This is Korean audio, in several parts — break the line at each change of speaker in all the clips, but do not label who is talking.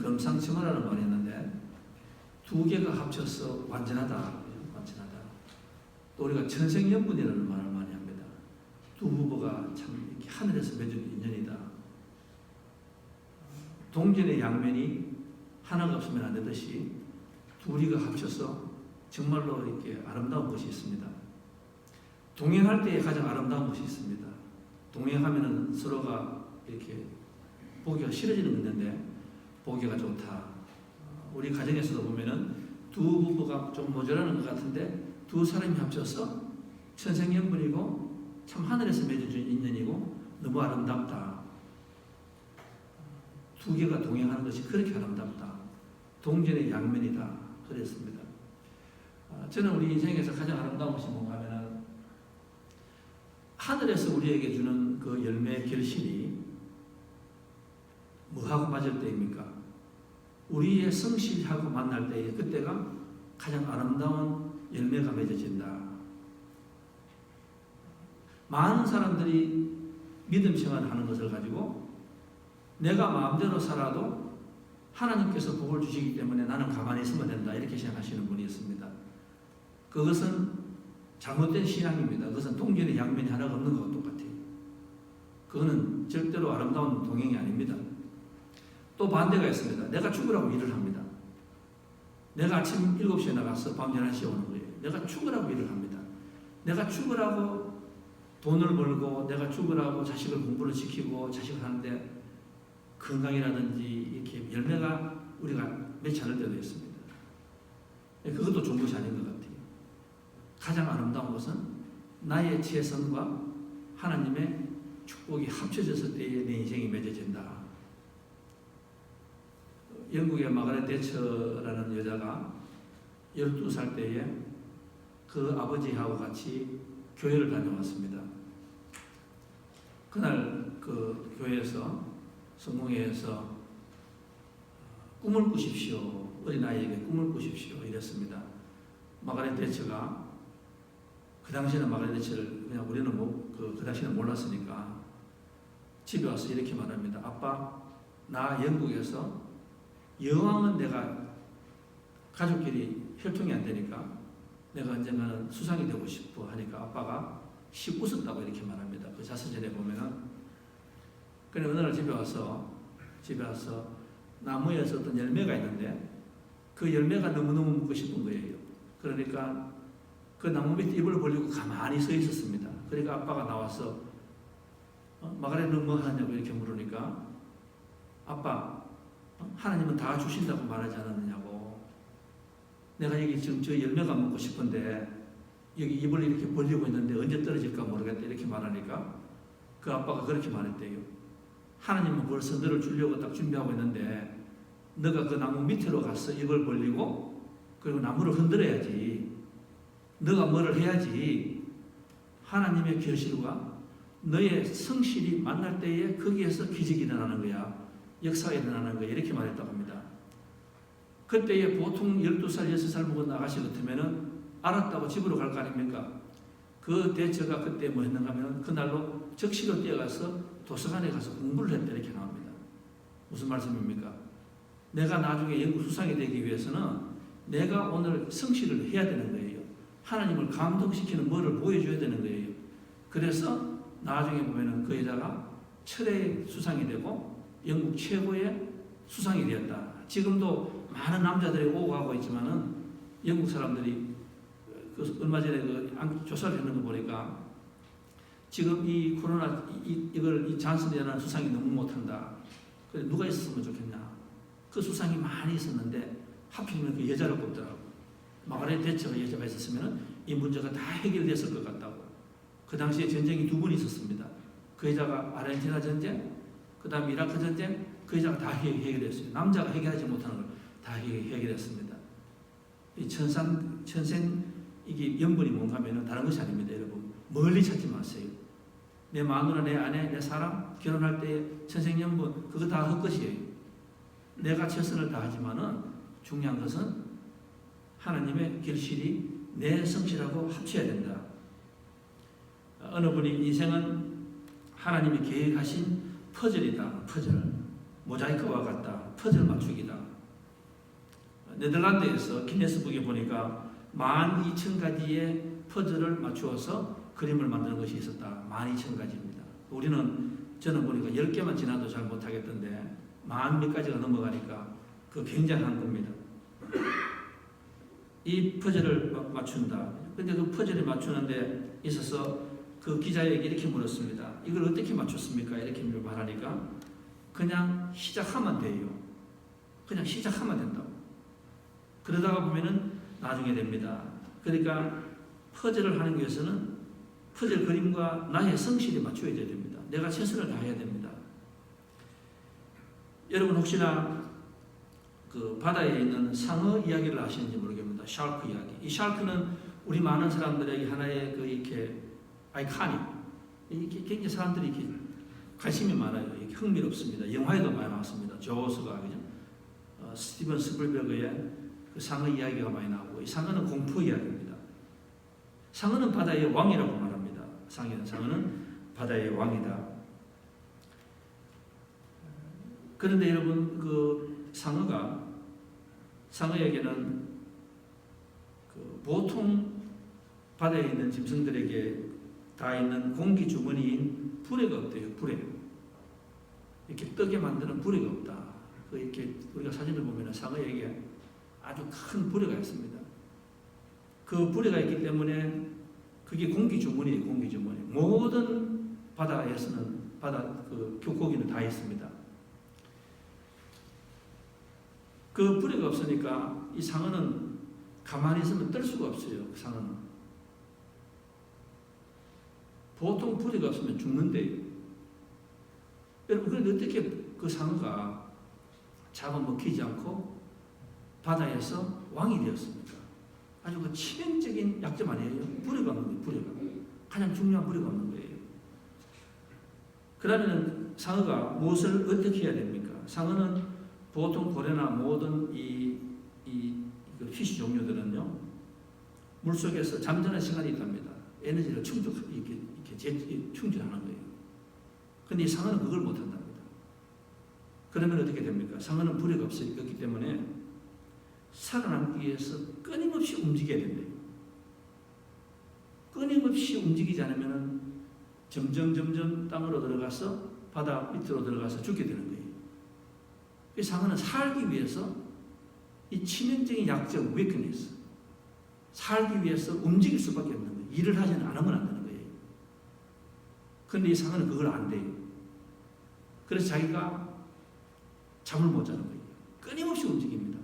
금상첨화라는 말이 있는데 두 개가 합쳐서 완전하다. 완전하다. 또 우리가 천생연분이라는 말을 많이 합니다. 두 부부가 참 이렇게 하늘에서 맺은 인연이다. 동전의 양면이 하나가 없으면 안 되듯이 둘이가 합쳐서 정말로 이렇게 아름다운 것이 있습니다. 동행할 때에 가장 아름다운 것이 있습니다. 동행하면은 서로가 이렇게 보기가 싫어지는 게 있는데 보기가 좋다. 우리 가정에서도 보면은 두 부부가 좀 모자라는 것 같은데 두 사람이 합쳐서 천생연분이고 참 하늘에서 맺어준 인연이고 너무 아름답다. 두 개가 동행하는 것이 그렇게 아름답다. 동전의 양면이다. 그랬습니다. 저는 우리 인생에서 가장 아름다운 것이 뭔가 하면은 하늘에서 우리에게 주는 그 열매의 결실이 뭐하고 맞을 때입니까? 우리의 성실하고 만날 때에 그때가 가장 아름다운 열매가 맺어진다. 많은 사람들이 믿음 생활을 하는 것을 가지고 내가 마음대로 살아도 하나님께서 복을 주시기 때문에 나는 가만히 있으면 된다. 이렇게 생각하시는 분이 있습니다. 그것은 잘못된 신앙입니다. 그것은 동전의 양면이 하나가 없는 것과 똑같아요. 그거는 절대로 아름다운 동행이 아닙니다. 또 반대가 있습니다. 내가 죽으라고 일을 합니다. 내가 아침 7시에 나가서 밤 11시에 오는 거예요. 내가 죽으라고 일을 합니다. 내가 죽으라고 돈을 벌고 내가 죽으라고 자식을 공부를 시키고 자식을 하는데 건강이라든지 이렇게 열매가 우리가 맺지 않을 때도 있습니다. 그것도 좋은 것이 아닌 것 같아요. 가장 아름다운 것은 나의 최선과 하나님의 축복이 합쳐졌을 때에 내 인생이 맺어진다. 영국의 마가렛 대처라는 여자가 12살 때에 그 아버지하고 같이 교회를 다녀왔습니다. 그날 그 교회에서 성공회에서 꿈을 꾸십시오. 어린아이에게 꿈을 꾸십시오. 이랬습니다. 마가렛 대처가 그 당시에는 마가렛 대처를 그냥 우리는 그 당시에는 몰랐으니까 집에 와서 이렇게 말합니다. 아빠, 나 영국에서 여왕은 내가 가족끼리 혈통이 안 되니까 내가 언젠가는 수상이 되고 싶어 하니까 아빠가 씩 웃었다고 이렇게 말합니다. 그 자서전에 보면은. 그래 어느 날 집에 와서 나무에서 어떤 열매가 있는데 그 열매가 너무너무 먹고 싶은 거예요. 그러니까 그 나무 밑에 입을 벌리고 가만히 서 있었습니다. 그러니까 아빠가 나와서 마가렛은 뭐 하냐고 이렇게 물으니까 아빠, 하나님은 다 주신다고 말하지 않았느냐고. 내가 여기 지금 저 열매가 먹고 싶은데 여기 입을 이렇게 벌리고 있는데 언제 떨어질까 모르겠다 이렇게 말하니까 그 아빠가 그렇게 말했대요. 하나님은 벌써 너를 주려고 딱 준비하고 있는데 너가 그 나무 밑으로 가서 입을 벌리고 그리고 나무를 흔들어야지. 너가 뭐를 해야지. 하나님의 결실과 너의 성실이 만날 때에 거기에서 기적이 일어나는 거야. 역사가 일어나는 거야. 이렇게 말했다고 합니다. 그때에 보통 12살, 6살 먹은 아가씨 같으면은 알았다고 집으로 갈 거 아닙니까? 그 대처가 그때 뭐 했는가 하면 그날로 적시로 뛰어가서 도서관에 가서 공부를 했다 이렇게 나옵니다. 무슨 말씀입니까? 내가 나중에 영국 수상이 되기 위해서는 내가 오늘 성실을 해야 되는 거예요. 하나님을 감동시키는 뭐를 보여줘야 되는 거예요. 그래서 나중에 보면은 그 여자가 철의 수상이 되고 영국 최고의 수상이 되었다. 지금도 많은 남자들이 오고 가고 있지만은 영국 사람들이 얼마 전에 조사를 했는 거 보니까 지금 이 코로나 이 잔슨이라는 수상이 너무 못한다. 그래 누가 있었으면 좋겠냐. 그 수상이 많이 있었는데 하필이면 그 여자를 꼽더라고. 마가렛 대처가 여자가 있었으면 이 문제가 다 해결됐을 것 같다고. 그 당시에 전쟁이 2번 있었습니다. 그 여자가 아르헨티나 전쟁, 그 다음 이라크 전쟁, 그 여자가 다 해결했어요. 남자가 해결하지 못하는 걸 다 해결했습니다. 이 천생 이게 연분이 뭔가 하면은 다른 것이 아닙니다. 여러분 멀리 찾지 마세요. 내 마누라, 내 아내, 내 사람 결혼할 때 천생연분 그거 다 헛것이에요. 내가 최선을 다하지만은 중요한 것은 하나님의 결실이 내 성실하고 합쳐야 된다. 어느 분이 인생은 하나님이 계획하신 퍼즐이다. 퍼즐. 모자이크와 같다. 퍼즐 맞추기다. 네덜란드에서 기네스북에 보니까 12,000가지의 퍼즐을 맞추어서 그림을 만드는 것이 있었다. 12,000가지입니다. 저는 보니까 10개만 지나도 잘 못하겠던데 몇 가지가 넘어가니까 그 굉장한 겁니다. 이 퍼즐을 맞춘다. 근데 그 퍼즐을 맞추는데 있어서 그 기자에게 이렇게 물었습니다. 이걸 어떻게 맞췄습니까? 이렇게 말하니까 그냥 시작하면 돼요. 그냥 시작하면 된다고. 그러다가 보면은 나중에 됩니다. 그러니까 퍼즐을 하는 위해서는 퍼즐 그림과 나의 성실이 맞춰져야 됩니다. 내가 최선을 다해야 됩니다. 여러분 혹시나 그 바다에 있는 상어 이야기를 아시는지 모르겠습니다. 샤크 이야기. 이 샤크는 우리 많은 사람들에게 하나의 그 이렇게 아이카닉. 이게 굉장히 사람들이 이렇게 관심이 많아요. 이게 흥미롭습니다. 영화에도 많이 나왔습니다. 조스가 그죠? 스티븐 스필버그의 그 상어 이야기가 많이 나오고 이 상어는 공포 이야기입니다. 상어는 바다의 왕이라고 말합니다. 상어는 바다의 왕이다. 그런데 여러분 그 상어에게는 그 보통 바다에 있는 짐승들에게 다 있는 공기 주머니인 부레가 없대요. 부레. 이렇게 뜨게 만드는 부레가 없다. 그 이렇게 우리가 사진을 보면 상어에게 아주 큰 부레가 있습니다. 그 부레가 있기 때문에 그게 공기 주머니예요. 공기 주머니. 모든 바다에서는 그 고기는 다 있습니다. 그 부레가 없으니까 이 상어는 가만히 있으면 뜰 수가 없어요. 그 상어는. 보통 부레가 없으면 죽는데요. 여러분 그런데 어떻게 그 상어가 잡아먹히지 않고 바다에서 왕이 되었습니까? 아주 그 치명적인 약점 아니에요? 부레가 없는 거예요. 부레가. 가장 중요한 부레가 없는 거예요. 그러면 상어가 무엇을 어떻게 해야 됩니까? 상어는 보통 고래나 모든 그 피쉬 종류들은요, 물속에서 잠자는 시간이 있답니다. 에너지를 충전하는 거예요. 근데 이 상어는 그걸 못한답니다. 그러면 어떻게 됩니까? 상어는 부레가 없기 때문에 살아남기 위해서 끊임없이 움직여야 된대요. 끊임없이 움직이지 않으면 점점 땅으로 들어가서 바다 밑으로 들어가서 죽게 되는 거예요. 이 상어는 살기 위해서 이 치명적인 약점, weakness, 살기 위해서 움직일 수밖에 없는 거예요. 일을 하지 않으면 안 되는 거예요. 그런데 이 상어는 그걸 안 돼요. 그래서 자기가 잠을 못 자는 거예요. 끊임없이 움직입니다.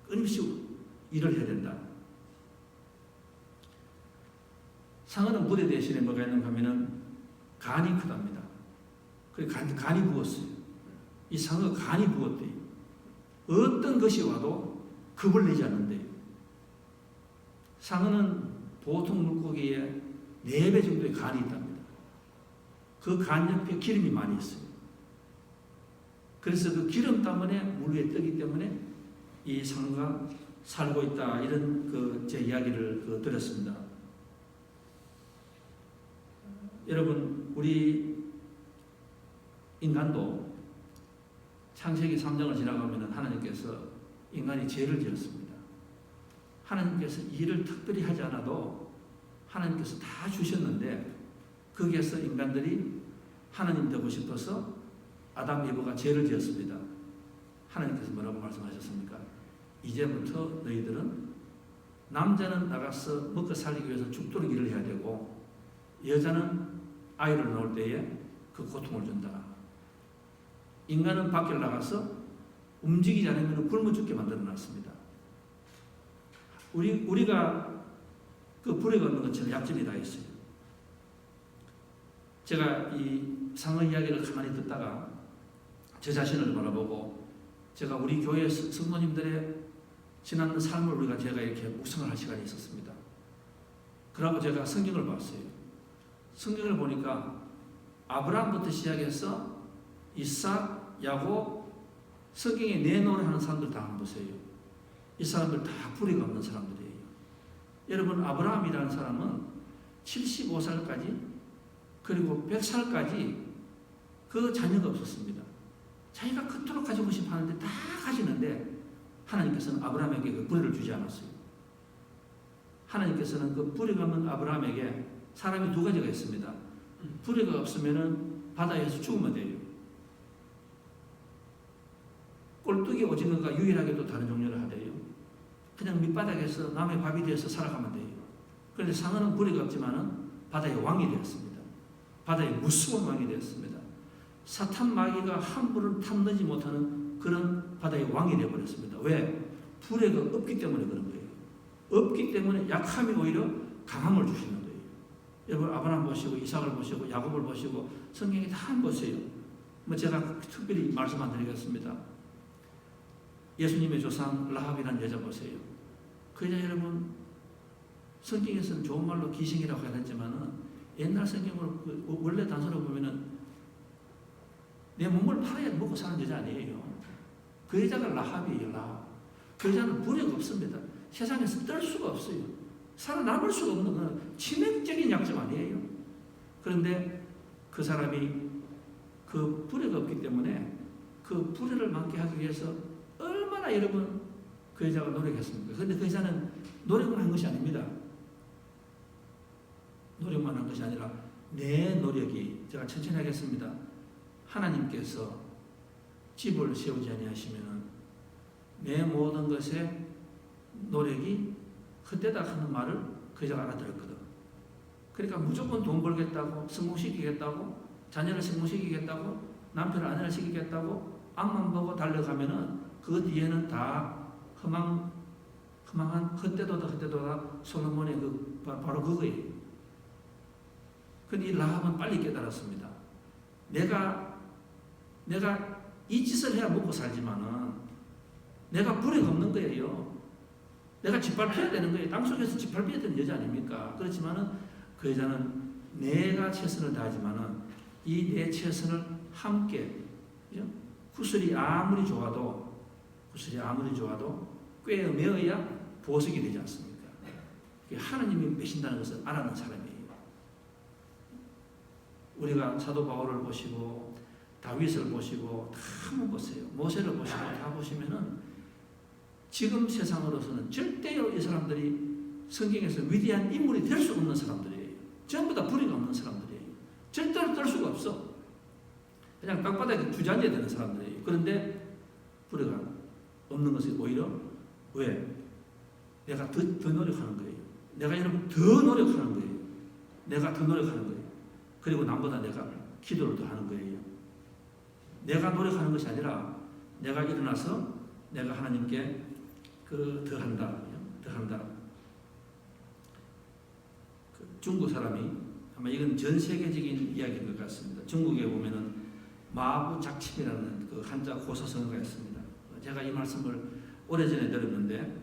끊임없이 일을 해야 된다. 상어는 무대 대신에 뭐가 있는가 하면은 간이 크답니다. 그래서 간이 부었어요. 이 상어가 간이 부었대요. 어떤 것이 와도 겁을 내지 않는데요. 상어는 보통 물고기의 4배 정도의 간이 있답니다. 그 간 옆에 기름이 많이 있어요. 그래서 그 기름 때문에 물 위에 뜨기 때문에 이 상어가 살고 있다. 이런 제 이야기를 드렸습니다. 여러분, 우리 인간도 창세기 3장을 지나가면 하나님께서 인간이 죄를 지었습니다. 하나님께서 일을 특별히 하지 않아도 하나님께서 다 주셨는데 거기에서 인간들이 하나님 되고 싶어서 아담 이브가 죄를 지었습니다. 하나님께서 뭐라고 말씀하셨습니까? 이제부터 너희들은 남자는 나가서 먹고 살기 위해서 죽도록 일을 해야 되고 여자는 아이를 낳을 때에 그 고통을 준다. 인간은 밖에 나가서 움직이지 않으면 굶어 죽게 만들어 놨습니다. 우리가 그 불에 걷는 것처럼 약점이 다 있어요. 제가 이 상어 이야기를 가만히 듣다가 제 자신을 바라보고 제가 우리 교회 성도님들의 지난 삶을 제가 이렇게 묵상을 할 시간이 있었습니다. 그러고 제가 성경을 봤어요. 성경을 보니까 아브라함부터 시작해서 이삭, 야곱, 성경에 내놓으라는 사람들 다 한번 보세요. 이 사람들 다 불의가 없는 사람들이에요. 여러분, 아브라함이라는 사람은 75살까지 그리고 100살까지 그 자녀가 없었습니다. 자기가 그토록 가지고 싶어 하는데 다 가지는데 하나님께서는 아브라함에게 그 부를 주지 않았어요. 하나님께서는 그 뿌리가 없는 아브라함에게 사람이 두 가지가 있습니다. 뿌리가 없으면은 바다에서 죽으면 돼요. 꼴뚜기 오징어가 유일하게도 다른 종류를 하대요. 그냥 밑바닥에서 남의 밥이 되어서 살아가면 돼요. 그런데 상어는 뿌리가 없지만은 바다의 왕이 되었습니다. 바다의 무서운 왕이 되었습니다. 사탄 마귀가 함부로 탐내지 못하는 그런 바다의 왕이 되어버렸습니다. 왜? 뿌리가 없기 때문에 그런 거예요. 없기 때문에 약함이 오히려 강함을 주시는 거예요. 여러분 아브라함 보시고 이삭을 보시고 야곱을 보시고 성경에 다 보세요. 뭐 제가 특별히 말씀 안 드리겠습니다. 예수님의 조상 라합이라는 여자 보세요. 그 여자 여러분 성경에서는 좋은 말로 기생이라고 하였지만은 옛날 성경으로 원래 단서로 보면은 내 몸을 팔아야 먹고 사는 여자 아니에요. 그 여자가 라합이에요. 라합. 그 여자는 부력 없습니다. 세상에서 뜰 수가 없어요. 살아남을 수가 없는 건 치명적인 약점 아니에요. 그런데 그 사람이 그 부력이 없기 때문에 그 부력을 많게 하기 위해서 얼마나 여러분 그 여자가 노력했습니까? 그런데 그 여자는 노력만 한 것이 아닙니다. 노력만 한 것이 아니라 내 노력이, 제가 천천히 하겠습니다. 하나님께서 집을 세우지 아니하시면은 내 모든 것에 노력이 헛되다 하는 말을 그 여자가 알아들었거든. 그러니까 무조건 돈 벌겠다고, 성공시키겠다고, 자녀를 성공시키겠다고, 남편을 아내를 시키겠다고 앞만 보고 달려가면은 그 뒤에는 다 허망한 헛되도다 솔로몬의 바로 그거예요. 근데 이 라합은 빨리 깨달았습니다. 내가 이 짓을 해야 먹고 살지만은 내가 불이 없는 거예요. 내가 짓밟혀야 되는 거예요. 땅속에서 짓밟혀야 되는 여자 아닙니까? 그렇지만은 그 여자는 내가 최선을 다하지만은 이 내 최선을 함께, 구슬이 아무리 좋아도 꿰어 메어야 보석이 되지 않습니까? 하나님이 메신다는 것을 알아는 사람이에요. 우리가 사도 바울을 보시고 다윗을 보시고 다 한번 보세요. 모세를 보시고 다 보시면은 지금 세상으로서는 절대로 이 사람들이 성경에서 위대한 인물이 될 수 없는 사람들이에요. 전부 다 불의가 없는 사람들이에요. 절대로 뜰 수가 없어. 그냥 땅바닥에 주저앉아야 되는 사람들이에요. 그런데 불의가 없는 것이 오히려 왜? 내가 더 노력하는 거예요. 내가 여러분 더 노력하는 거예요. 내가 더 노력하는 거예요. 그리고 남보다 내가 기도를 더 하는 거예요. 내가 노력하는 것이 아니라 내가 일어나서 내가 하나님께 더 한다. 그 중국 사람이 아마 이건 전 세계적인 이야기인 것 같습니다. 중국에 보면은 마부작침이라는 그 한자 고사성어가 있습니다. 제가 이 말씀을 오래전에 들었는데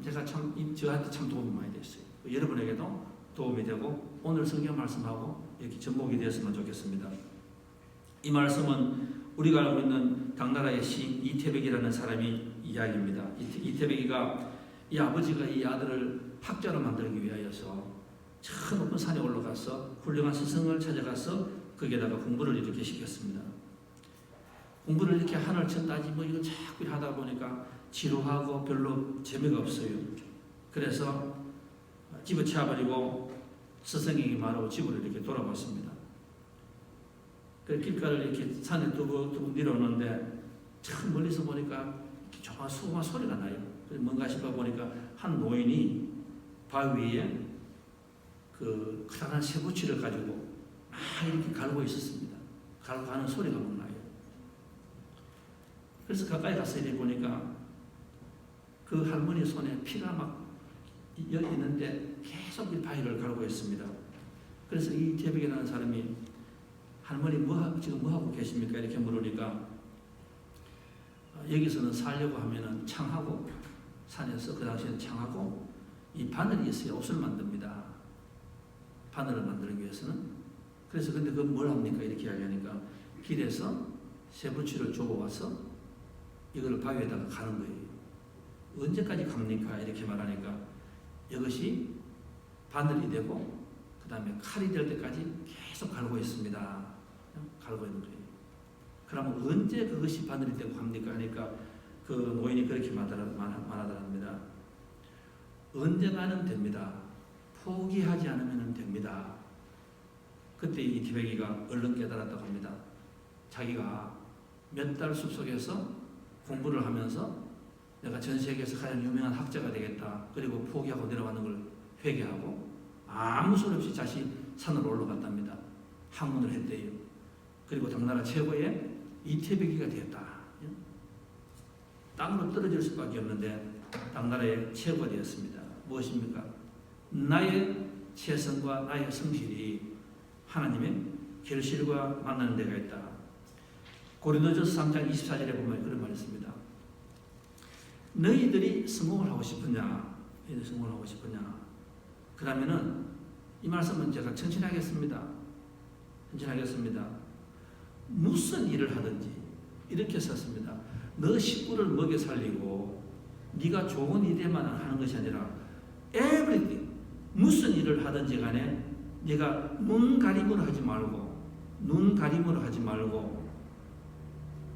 제가 저한테 참 도움이 많이 됐어요. 여러분에게도 도움이 되고 오늘 성경 말씀하고 이렇게 접목이 되었으면 좋겠습니다. 이 말씀은 우리가 알고 있는 당나라의 시인 이태백이라는 사람이 이야기입니다. 이태백이가 이 아버지가 이 아들을 학자로 만들기 위하여서 저 높은 산에 올라가서 훌륭한 스승을 찾아가서 거기에다가 공부를 이렇게 시켰습니다. 공부를 이렇게 하늘 쳤다지 뭐 이거 자꾸 하다 보니까 지루하고 별로 재미가 없어요. 그래서 집어치워버리고 스승에게 말하고 집으로 이렇게 돌아왔습니다. 그 길가를 이렇게 산에 뚜벅뚜벅 내려오는데 참 멀리서 보니까 조그만 소리가 나요. 그래서 뭔가 싶어 보니까 한 노인이 바위 위에 그 커다란 쇠붙이를 가지고 막 이렇게 갈고 있었습니다. 갈고 가는 소리가 막 나요. 그래서 가까이 가서 이렇게 보니까 그 할머니 손에 피가 막 있는데 계속 이 바위를 갈고 있습니다. 그래서 이 태백이라는 사람이 할머니 지금 뭐 하고 계십니까? 이렇게 물으니까 여기서는 살려고 하면은 창하고 산에서 그 당시에는 창하고 이 바늘이 있어야 옷을 만듭니다. 바늘을 만들기 위해서는. 그래서 근데 그건 뭘 합니까? 이렇게 이야기하니까 길에서 쇠붙이를 주워와서 이걸 바위에다가 가는 거예요. 언제까지 갑니까? 이렇게 말하니까 이것이 바늘이 되고 그 다음에 칼이 될 때까지 계속 갈고 있습니다. 갈고 있는 거예요. 그러면 언제 그것이 바늘이 되고 합니까? 그러니까 그 노인이 그렇게 말하더랍니다. 언젠가는 됩니다. 포기하지 않으면 됩니다. 그때 이 티베기가 얼른 깨달았다고 합니다. 자기가 몇 달 숲속에서 공부를 하면서 내가 전 세계에서 가장 유명한 학자가 되겠다. 그리고 포기하고 내려가는 걸 회개하고 아무 소리 없이 다시 산으로 올라갔답니다. 학문을 했대요. 그리고 당나라 최고의 이태백이가 되었다. 땅으로 떨어질 수밖에 없는데 당나라의 최고가 되었습니다. 무엇입니까? 나의 최선과 나의 성실이 하나님의 결실과 만나는 데가 있다. 고린도전서 3장 24절에 보면 그런 말이 있습니다. 너희들이 성공을 하고 싶으냐? 너희들이 성공을 하고 싶으냐? 그러면은 이 말씀은 제가 천천하겠습니다. 천천하겠습니다. 무슨 일을 하든지 이렇게 썼습니다. 너 식구를 먹여 살리고 네가 좋은 일에만 하는 것이 아니라 everything 무슨 일을 하든지 간에 네가 눈 가림으로 하지 말고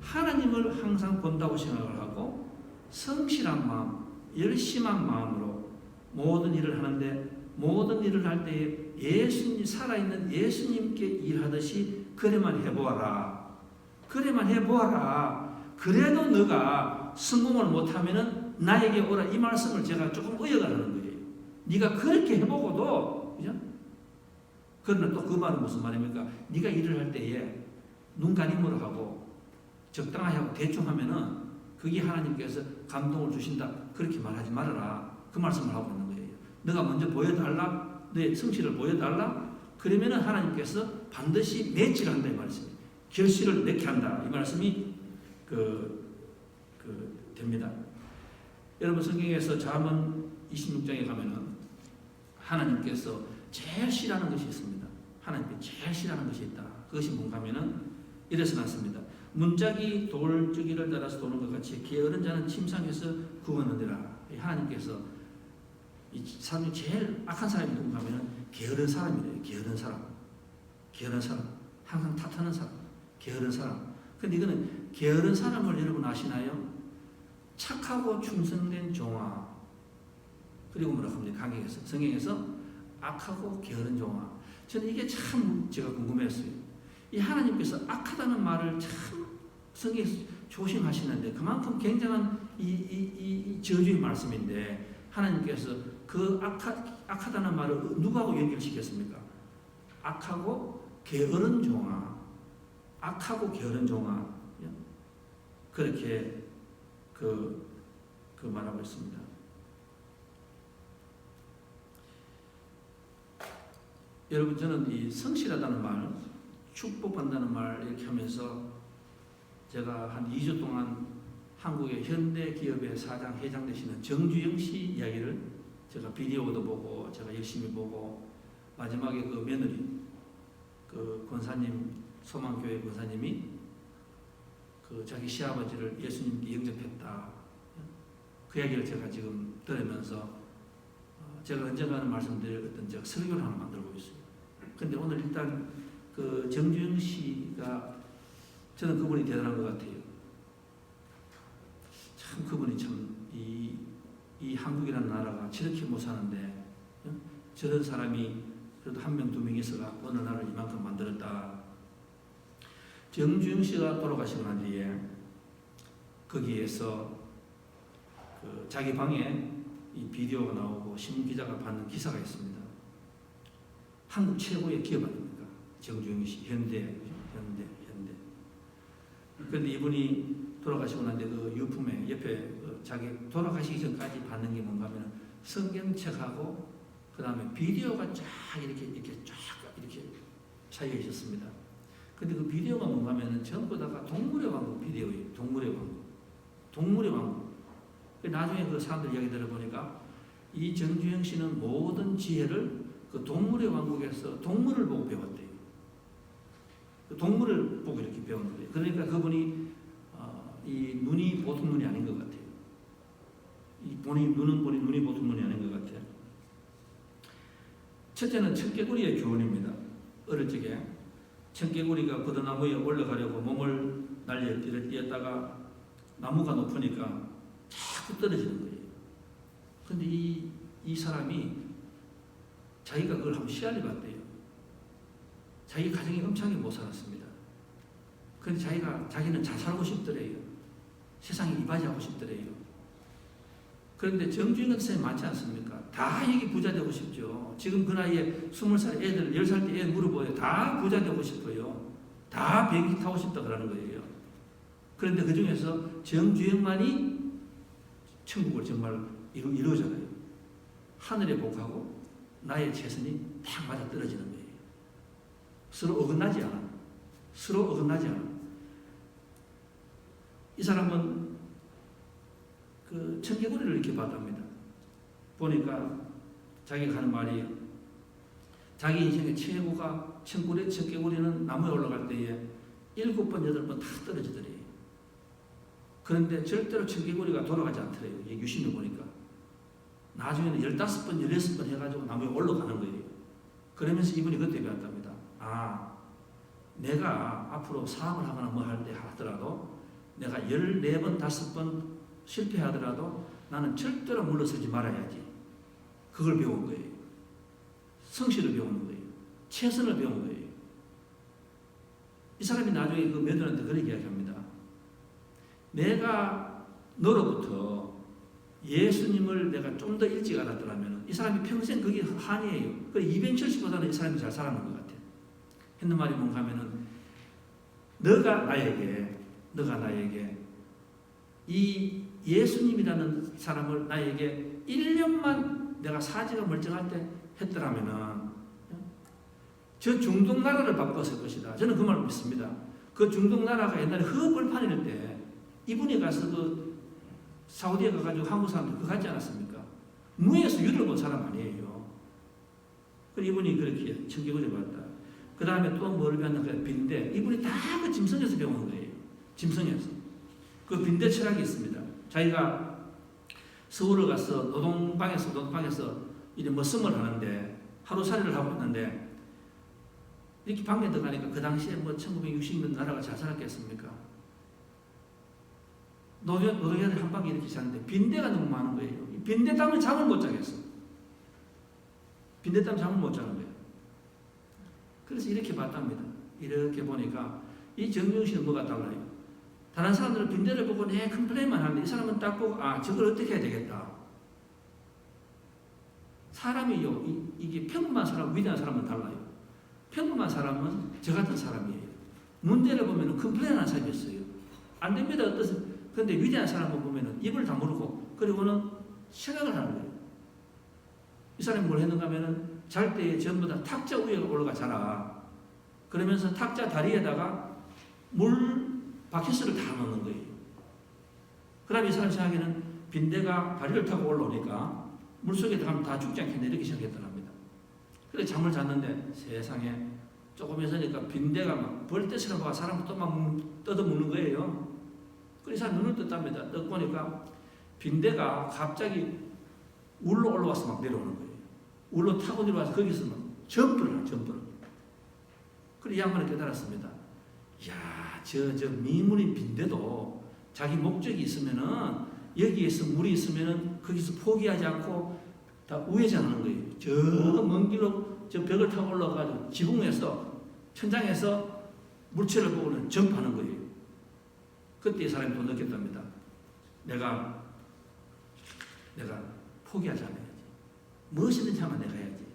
하나님을 항상 본다고 생각을 하고 성실한 마음, 열심한 마음으로 모든 일을 하는데 모든 일을 할 때에 예수님 살아있는 예수님께 일하듯이 그래만 해보아라. 그래만 해보아라. 그래도 너가 성공을 못하면은 나에게 오라. 이 말씀을 제가 조금 의역하는 거예요. 네가 그렇게 해보고도 그죠? 그러나 또 그 말은 무슨 말입니까? 네가 일을 할 때에 눈 가림으로 하고 적당하게 하고 대충 하면은 그게 하나님께서 감동을 주신다. 그렇게 말하지 말아라. 그 말씀을 하고 있는 거예요. 너가 먼저 보여달라. 너의 성실을 보여달라. 그러면은 하나님께서 반드시 매치를 한다 이 말씀이에요. 결실을 맺게 한다. 이 말씀이 됩니다. 여러분 성경에서 잠언 26장에 가면은 하나님께서 제일 싫어하는 것이 있습니다. 하나님께 제일 싫어하는 것이 있다. 그것이 뭔가 하면은 이래서 났습니다. 문짝이 돌주기를 따라서 도는 것 같이 게으른 자는 침상에서 구원하느라. 하나님께서 이 사람이 제일 악한 사람이 누군가 하면은 게으른 사람이래요. 게으른 사람. 항상 탓하는 사람. 게으른 사람. 근데 이거는 게으른 사람을 여러분 아시나요? 착하고 충성된 종아. 그리고 뭐라고 합니까? 강경에서 성경에서 악하고 게으른 종아. 저는 이게 참 제가 궁금했어요. 이 하나님께서 악하다는 말을 참 성경에서 조심하시는데 그만큼 굉장한 이 저주의 말씀인데 하나님께서 그 악하다는 말을 누구하고 연결시켰습니까? 악하고 게으른 종아. 악하고 게으른 종아. 그렇게 말하고 있습니다. 여러분 저는 이 성실하다는 말, 축복한다는 말 이렇게 하면서 제가 한 2주 동안 한국의 현대 기업의 사장, 회장 되시는 정주영 씨 이야기를 제가 비디오도 보고 제가 열심히 보고 마지막에 그 며느리 그 권사님 소망교회 권사님이 그 자기 시아버지를 예수님께 영접했다. 그 이야기를 제가 지금 들으면서 제가 언젠가는 말씀드렸던 제가 설교를 하나 만들고 있어요. 근데 오늘 일단 그 정주영 씨가 저는 그분이 대단한 것 같아요. 참 그분이 참 이 한국이라는 나라가 저렇게 못 사는데 저런 사람이 그래도 한 명, 두 명 있어가 어느 나라를 이만큼 만들었다. 정주영 씨가 돌아가시고 난 뒤에 거기에서 그 자기 방에 이 비디오가 나오고 신문 기자가 받는 기사가 있습니다. 한국 최고의 기업 아닙니까? 정주영 씨, 현대. 그런데 이분이 돌아가시고 난 뒤에 그 유품에 옆에 자기 돌아가시기 전까지 받는 게 뭔가 하면 성경책하고 그 다음에 비디오가 쫙 이렇게 차이가 있었습니다. 근데 그 비디오가 뭔가 하면은 전부 다가 동물의 왕국 비디오예요. 동물의 왕국. 나중에 그 사람들 이야기 들어보니까 이 정주영 씨는 모든 지혜를 그 동물의 왕국에서 동물을 보고 배웠대요. 그 동물을 보고 이렇게 배운 거예요. 그러니까 그분이 이 눈이 보통 눈이 아닌 것 같아요. 눈이 보통 눈이 아닌 것 같아요. 첫째는 청개구리의 교훈입니다. 어릴 적에 청개구리가 버드나무에 올라가려고 몸을 날려 뛰었다가 나무가 높으니까 자꾸 떨어지는 거예요. 근데 이 사람이 자기가 그걸 한번 시야를 봤대요. 자기 가정이 엄청나게 못 살았습니다. 그런데 자기는 잘 살고 싶더래요. 세상에 이바지하고 싶더래요. 그런데 정주행 같은 사람이 많지 않습니까? 다 여기 부자 되고 싶죠. 지금 그 나이에 20살 애들, 10살 때 애 물어봐요. 다 부자 되고 싶어요. 다 비행기 타고 싶다 그러는 거예요. 그런데 그 중에서 정주행만이 천국을 정말 이루어잖아요. 하늘에 복하고 나의 최선이 탁 맞아 떨어지는 거예요. 서로 어긋나지 않아. 서로 어긋나지 않아. 이 사람은 그 청개구리를 이렇게 봤답니다. 보니까 자기가 하는 말이 자기 인생의 최고가 청개구리는 나무에 올라갈 때에 7번, 8번 다 떨어지더래요. 그런데 절대로 청개구리가 돌아가지 않더래요. 유심히 보니까. 나중에는 15번, 16번 해가지고 나무에 올라가는 거예요. 그러면서 이분이 그때 배웠답니다. 내가 앞으로 사업을 하거나 뭐 할 때 하더라도 내가 14번, 5번 실패하더라도 나는 절대로 물러서지 말아야지. 그걸 배운 거예요. 성실을 배우는 거예요. 최선을 배운 거예요. 이 사람이 나중에 그 며느리한테 그렇게 이야기합니다. 내가 너로부터 예수님을 내가 좀 더 일찍 알았더라면 이 사람이 평생 그게 한이에요. 그 270보다는 이 사람이 잘 살아난 것 같아요. 했는 말이 뭔가 하면은 너가 나에게 이 예수님이라는 사람을 나에게 1년만 내가 사지가 멀쩡할 때 했더라면은 저 중동 나라를 바꿨을 것이다. 저는 그 말을 믿습니다. 그 중동 나라가 옛날에 흑벌판일 때 이분이 가서 그 사우디에 가가지고 한국 사람들 그거 하지 않았습니까? 무에서 유를 본 사람 아니에요. 그리고 이분이 그렇게 청개구리 봤다. 그 다음에 또 뭘 배웠는가? 빈대. 이분이 다 그 짐승에서 배우는 거예요. 짐승에서. 그 빈대 철학이 있습니다. 자기가 서울을 가서 노동방에서 이제 머슴을 하는데 하루살이를 하고 있는데 이렇게 방에 들어가니까 그 당시에 뭐 1960년 나라가 잘 살았겠습니까? 노동자들 한 방에 이렇게 자는데 빈대가 너무 많은 거예요. 빈대 때문에 잠을 못 자겠어. 빈대 때문에 잠을 못 자는 거예요. 그래서 이렇게 봤답니다. 이렇게 보니까 이 정경 씨는 뭐가 달라요? 다른 사람들은 빈대를 보고 내 컴플레인만 하는데 이 사람은 딱 보고 저걸 어떻게 해야 되겠다. 사람이요. 이게 평범한 사람, 위대한 사람은 달라요. 평범한 사람은 저 같은 사람이에요. 문제를 보면 컴플레인하는 사람이 있어요. 안 됩니다. 그런데 위대한 사람을 보면 입을 다물고 그리고는 생각을 하는 거예요. 이 사람이 뭘 했는가 하면은 잘 때 전부 다 탁자 위에 올라가 자라. 그러면서 탁자 다리에다가 물 바켓을 다 넣는 거예요. 그럼 이 사람 생각에는 빈대가 다리를 타고 올라오니까 물속에 들어가면 다 죽지 않겠네 이렇게 생각했더랍니다. 그래 잠을 잤는데 세상에 조금 있으니까 빈대가 막 벌떼처럼 막 사람을 또 막 뜯어먹는 거예요. 그래서 이 사람 눈을 떴답니다. 떠 보니까 빈대가 갑자기 울로 올라와서 막 내려오는 거예요. 울로 타고 내려와서 거기서 막 점프를. 그래 이 양반이 깨달았습니다. 이야, 저 미물인 빈대도 자기 목적이 있으면은 여기에서 물이 있으면은 거기서 포기하지 않고 다 우회전하는 거예요. 저 먼 길로 저 벽을 타고 올라가가지고 지붕에서 천장에서 물체를 보고는 점프하는 거예요. 그때 이 사람이 또 느꼈답니다. 내가 포기하지 않아야지. 무엇이든지 하면 내가 해야지.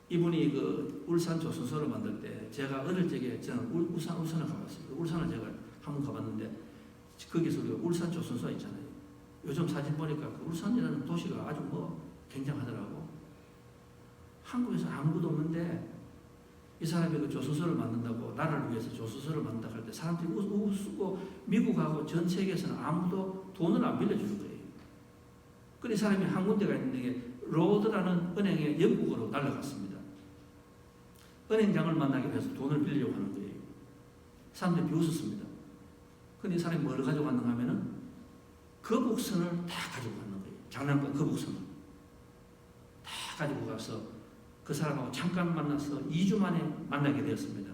이분이 그 울산 조선소를 만들 때 제가 어릴 적에 저는 울산을 가봤어요. 울산을 제가 한번 가봤는데 거기서 우리가 울산 조선소 있잖아요. 요즘 사진 보니까 그 울산이라는 도시가 아주 굉장하더라고. 한국에서 아무것도 없는데 이 사람이 그 조선소를 만든다고 나라를 위해서 조선소를 만든다고 할 때 사람들이 웃고 미국하고 전 세계에서는 아무도 돈을 안 빌려주는 거예요. 그래서 이 사람이 한 군데가 있는데 게 로드라는 은행에 영국으로 날아갔습니다. 은행장을 만나기 위해서 돈을 빌리려고 하는 거예요. 사람들이 비웃었습니다. 근데 이 사람이 뭘 가지고 왔는가 하면은 거북선을 다 가지고 갔는 거예요. 장난감 거북선을 다 가지고 가서 그 사람하고 잠깐 만나서 2주 만에 만나게 되었습니다.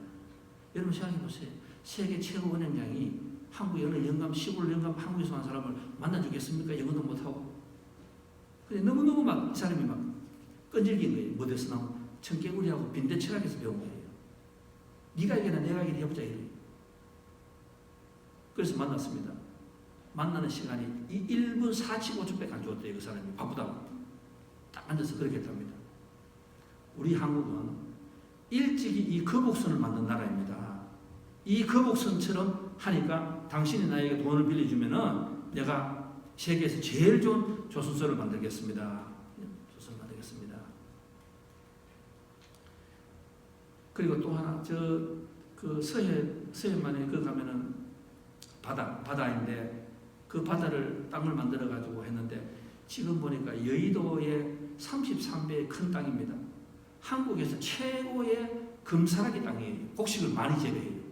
여러분 생각해 보세요. 세계 최고 은행장이 한국의 어느 영감, 시골 영감 한국에서 한 사람을 만나주겠습니까? 영어도 못하고. 근데 너무너무 막 이 사람이 막 끈질긴 거예요. 뭐에서 나온 청개구리하고 빈대 철학에서 배운 거예요. 네가 이기나 내가 이기나 해보자 이래요. 그래서 만났습니다. 만나는 시간이 1분 45초밖에 안 줬대요. 그 사람이 바쁘다고. 딱 앉아서 그렇게 했답니다. 우리 한국은 일찍이 이 거북선을 만든 나라입니다. 이 거북선처럼 하니까 당신이 나에게 돈을 빌려주면은 내가 세계에서 제일 좋은 조선소를 만들겠습니다. 조선을 만들겠습니다. 그리고 또 하나 그 서해만에 그 가면은 바다인데 그 바다를 땅을 만들어 가지고 했는데 지금 보니까 여의도의 33배의 큰 땅입니다. 한국에서 최고의 금사라기 땅이에요. 곡식을 많이 재배해요.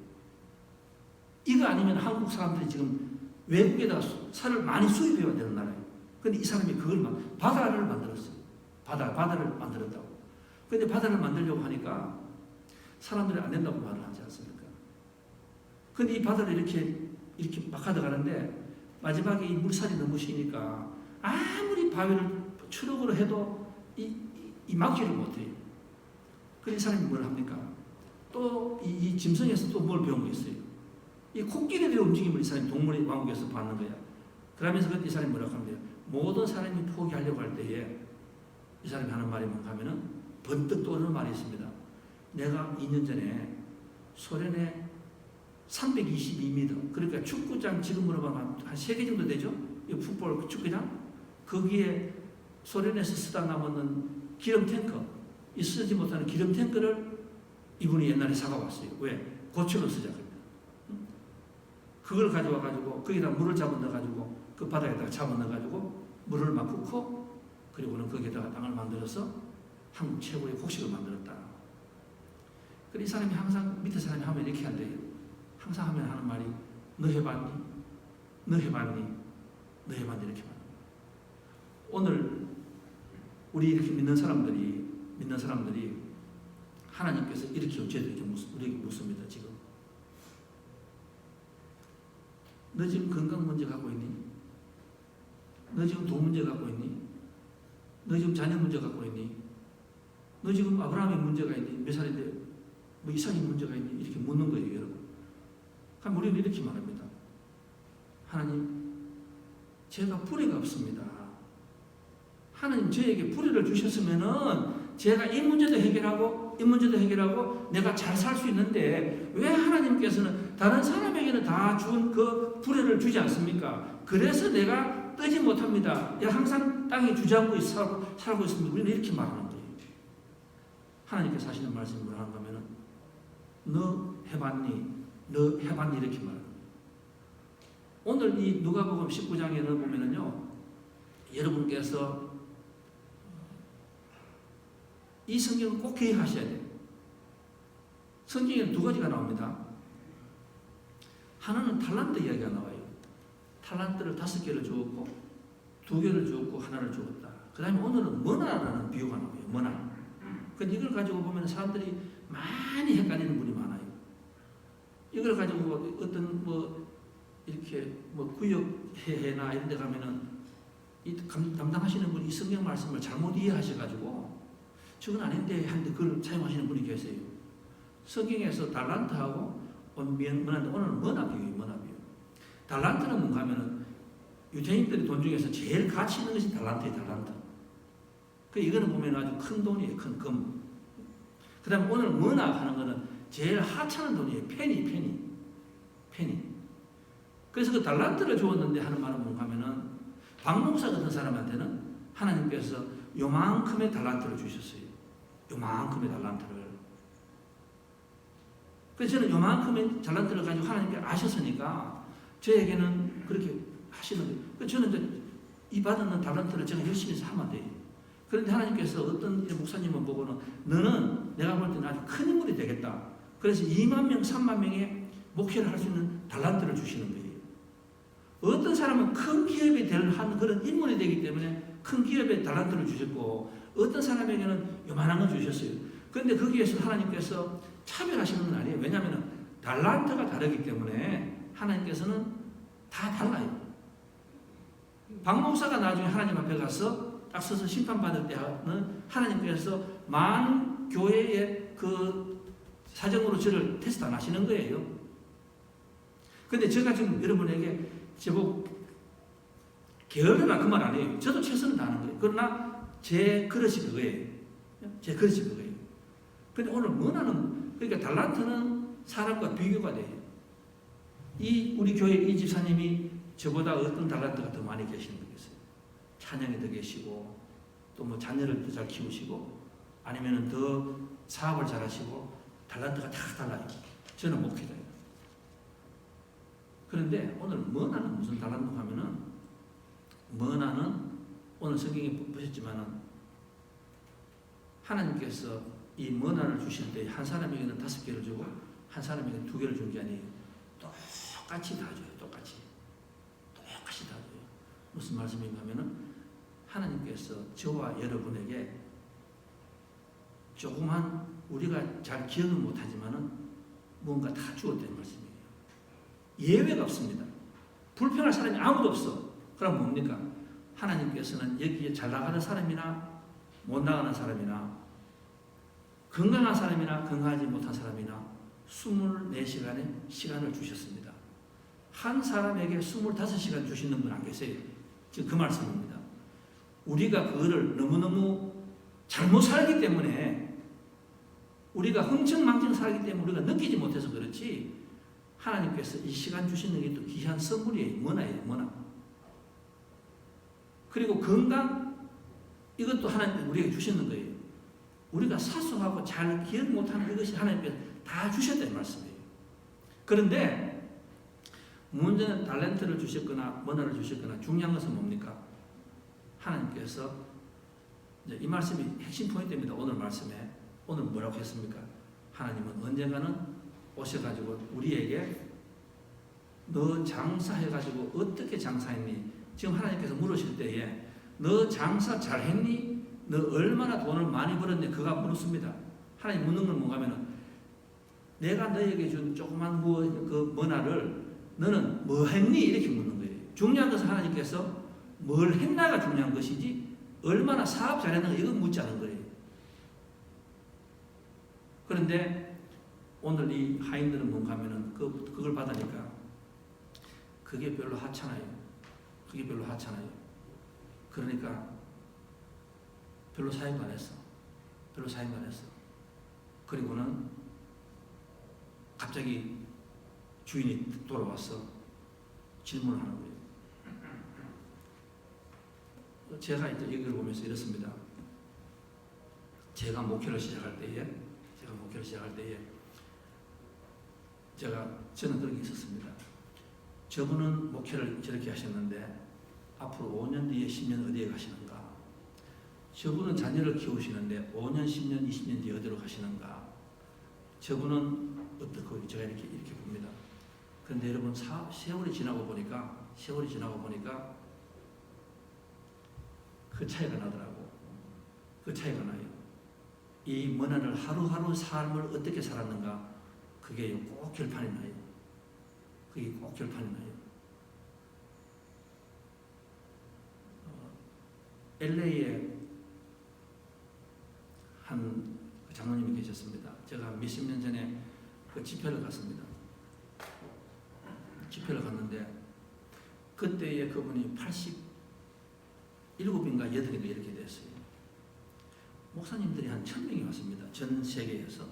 이거 아니면 한국 사람들이 지금 외국에다가 살을 많이 수입해야 되는 나라예요. 근데 이 사람이 그걸 바다를 만들었어요. 바다를 만들었다고. 근데 바다를 만들려고 하니까 사람들이 안 된다고 말을 하지 않습니까? 근데 이 바다를 이렇게 막 가다가는데 마지막에 이 물살이 너무 시니까 아무리 바위를 추력으로 해도 이 막지를 못해요. 그래서 이 사람이 뭘 합니까? 또 이 짐승에서 또 뭘 배운 게 있어요. 이 코끼리들의 움직임을 이 사람이 동물의 왕국에서 받는 거야. 그러면서 그때 이 사람이 뭐라고 하면 돼요? 모든 사람이 포기하려고 할 때에 이 사람이 하는 말이 뭔가 하면은 번뜩 떠오르는 말이 있습니다. 내가 2년 전에 소련의 322m, 그러니까 축구장 지금으로 보면 한 3개 정도 되죠? 이 풋볼 축구장? 거기에 소련에서 쓰다 남았는 기름 탱커, 이 쓰지 못하는 기름 탱커를 이분이 옛날에 사가왔어요. 왜? 고철로 쓰자고. 그걸 가져와가지고 거기다 물을 잡아 넣어가지고 그 바닥에다가 잡아 넣어가지고 물을 막 붓고 그리고는 거기에다가 땅을 만들어서 한국 최고의 곡식을 만들었다. 그래서 이 사람이 항상 밑에 사람이 하면 이렇게 한대요. 항상 하면 하는 말이 너 해봤니? 너 해봤니? 너 해봤니? 이렇게 말합니다. 오늘 우리 이렇게 믿는 사람들이 하나님께서 이렇게 우리에게 묻습니다. 지금 너 지금 건강 문제 갖고 있니? 너 지금 돈 문제 갖고 있니? 너 지금 자녀 문제 갖고 있니? 너 지금 아브라함의 문제가 있니? 몇 살인데 뭐 이삭의 문제가 있니? 이렇게 묻는 거예요, 여러분. 그럼 우리는 이렇게 말합니다. 하나님, 제가 불의가 없습니다. 하나님 저에게 불의를 주셨으면은 제가 이 문제도 해결하고 이 문제도 해결하고 내가 잘 살 수 있는데 왜 하나님께서는 다른 사람에게는 다 준 그 불의를 주지 않습니까? 그래서 내가 뜨지 못합니다. 내가 항상 땅에 주저앉고 살고 있습니다. 우리는 이렇게 말하는 거예요. 하나님께서 하시는 말씀이 뭐라 하는가 하면은 너 해봤니? 너 해봤니? 이렇게 말하는 거예요. 오늘 이 누가복음 19장에 보면은요, 여러분께서 이 성경을 꼭 기억하셔야 돼요. 성경에는 두 가지가 나옵니다. 하나는 탈란트 이야기가 나와요. 탈란트를 5개를 주었고 2개를 주었고 하나를 주었다. 그 다음에 오늘은 머나라는 비유가 나와요. 머나. 근데 이걸 가지고 보면 사람들이 많이 헷갈리는 분이 많아요. 이걸 가지고 어떤 이렇게 구역회나 이런 데 가면은 이 담당하시는 분이 이 성경 말씀을 잘못 이해하셔가지고 저건 아닌데 하는데 그걸 사용하시는 분이 계세요. 성경에서 달란트하고 오늘은 머나 비유예요. 머나 비유. 달란트는 뭔가 하면은 유대인들의 돈 중에서 제일 가치 있는 것이 달란트예요. 달란트. 이거는 보면 아주 큰 돈이에요. 큰 금. 그 다음에 오늘 머나 하는 거는 제일 하찮은 돈이에요. 페니. 그래서 그 달란트를 주었는데 하는 말은 뭔가 하면은 박목사 같은 사람한테는 하나님께서 요만큼의 달란트를 주셨어요. 요만큼의 달란트를. 그래서 저는 요만큼의 달란트를 가지고 하나님께 아셨으니까 저에게는 그렇게 하시는 거예요. 그래서 저는 이제 이 받는 달란트를 제가 열심히 해서 하면 돼요. 그런데 하나님께서 어떤 목사님을 보고는 너는 내가 볼 때는 아주 큰 인물이 되겠다. 그래서 2만 명, 3만 명의 목회를 할 수 있는 달란트를 주시는 거예요. 어떤 사람은 큰 기업이 될 한 그런 인물이 되기 때문에 큰 기업에 달란트를 주셨고 어떤 사람에게는 요만한 거 주셨어요. 그런데 거기에서 하나님께서 차별하시는 건 아니에요. 왜냐하면 달란트가 다르기 때문에 하나님께서는 다 달라요. 박 목사가 나중에 하나님 앞에 가서 딱 서서 심판받을 때는 하나님께서 많은 교회의 그 사정으로 저를 테스트 안 하시는 거예요. 근데 제가 지금 여러분에게 제법 게으르다 그 말 아니에요. 저도 최선을 다하는 거예요. 그러나 제 그릇이 그거예요. 제 그릇이 그거예요. 근데 오늘 문화는, 그러니까 달란트는 사람과 비교가 돼요. 우리 교회 이 집사님이 저보다 어떤 달란트가 더 많이 계시는 거겠어요. 찬양이 더 계시고, 또 뭐 자녀를 더 잘 키우시고, 아니면 더 사업을 잘 하시고, 달란트가 다 달라요. 저는 목회자예요. 그런데 오늘 머나는 무슨 달란트 하면은, 머나는 오늘 성경에 보셨지만은, 하나님께서 이 머나를 주실 때 한 사람에게는 5개를 주고, 한 사람에게는 2개를 준 게 아니에요. 똑같이 다 줘요. 똑같이 다 줘요. 무슨 말씀인가 하면은 하나님께서 저와 여러분에게 조그만, 우리가 잘 기억은 못하지만은 뭔가 다 주었다는 말씀이에요. 예외가 없습니다. 불평할 사람이 아무도 없어. 그럼 뭡니까? 하나님께서는 여기에 잘 나가는 사람이나 못 나가는 사람이나 건강한 사람이나 건강하지 못한 사람이나 24시간의 시간을 주셨습니다. 한 사람에게 25시간 주시는 분 안 계세요. 지금 그 말씀입니다. 우리가 그거를 너무너무 잘못 살기 때문에, 우리가 흥청망청 살기 때문에 우리가 느끼지 못해서 그렇지, 하나님께서 이 시간 주시는 게 또 귀한 선물이에요. 뭐나예요, 뭐나. 그리고 건강, 이것도 하나님 우리에게 주시는 거예요. 우리가 사소하고 잘 기억 못하는 이것이 하나님께서 다 주셨다는 말씀이에요. 그런데 문제는 달란트를 주셨거나 머나를 주셨거나 중요한 것은 뭡니까? 하나님께서, 이제 이 말씀이 핵심 포인트입니다. 오늘 말씀에. 오늘 뭐라고 했습니까? 하나님은 언젠가는 오셔가지고 우리에게 너 장사해가지고 어떻게 장사했니? 지금 하나님께서 물으실 때에 너 장사 잘했니? 너 얼마나 돈을 많이 벌었니? 그가 물었습니다. 하나님 묻는 건 뭔가 하면은, 내가 너에게 준 조그만 그 머나를 너는 뭐 했니? 이렇게 묻는 거예요. 중요한 것은 하나님께서 뭘 했나가 중요한 것이지, 얼마나 사업 잘했는가 이건 묻지 않은 거예요. 그런데 오늘 이 하인들은 뭔가 하면은 그걸 받으니까 그게 별로 하찮아요. 그게 별로 하찮아요. 그러니까 별로 사용도 안 했어. 별로 사용도 안 했어. 그리고는 갑자기 주인이 돌아와서 질문을 하는 거예요. 제가 이걸 보면서 이렇습니다. 제가 목회를 시작할 때에 저는 그런 게 있었습니다. 저분은 목회를 저렇게 하셨는데 앞으로 5년 뒤에 10년 어디에 가시는가? 저분은 자녀를 키우시는데 5년, 10년, 20년 뒤에 어디로 가시는가? 저분은 어떻고? 제가 이렇게 봅니다. 그런데 여러분, 세월이 지나고 보니까 그 차이가 나더라고. 그 차이가 나요. 이 머나를 하루하루 삶을 어떻게 살았는가? 그게 꼭 결판이 나요. 그게 꼭 결판이 나요. LA에 한 장로님이 계셨습니다. 제가 몇십 년 전에 그 집회를 갔습니다. 집회를 갔는데 그때에 그분이 87인가 8인가 이렇게 됐어요. 목사님들이 한 1000명이 왔습니다. 전 세계에서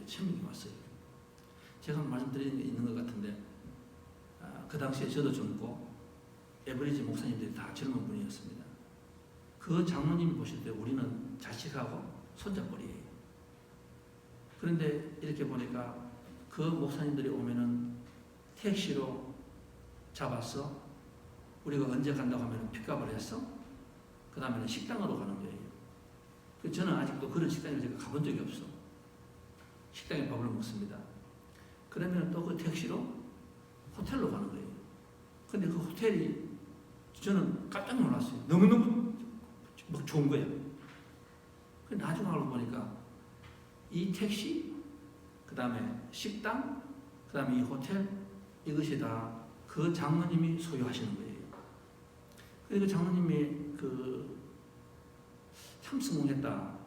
1000명이 왔어요. 제가 말씀드리는 게 있는 것 같은데 그 당시에 저도 젊고 에버리지 목사님들이 다 젊은 분이었습니다. 그 장로님이 보실 때 우리는 자식하고 손잡벌이에요. 그런데 이렇게 보니까 그 목사님들이 오면은 택시로 잡았어. 우리가 언제 간다고 하면 픽업을 했어. 그 다음에는 식당으로 가는 거예요. 저는 아직도 그런 식당에 제가 가본 적이 없어. 식당에 밥을 먹습니다. 그러면 또 그 택시로 호텔로 가는 거예요. 근데 그 호텔이 저는 깜짝 놀랐어요. 너무너무 막 좋은 거예요. 나중에 알고 보니까 이 택시, 그 다음에 식당, 그 다음에 이 호텔, 이것이 다 그 장로님이 소유하시는 거예요. 그리고 장로님이 참 성공했다.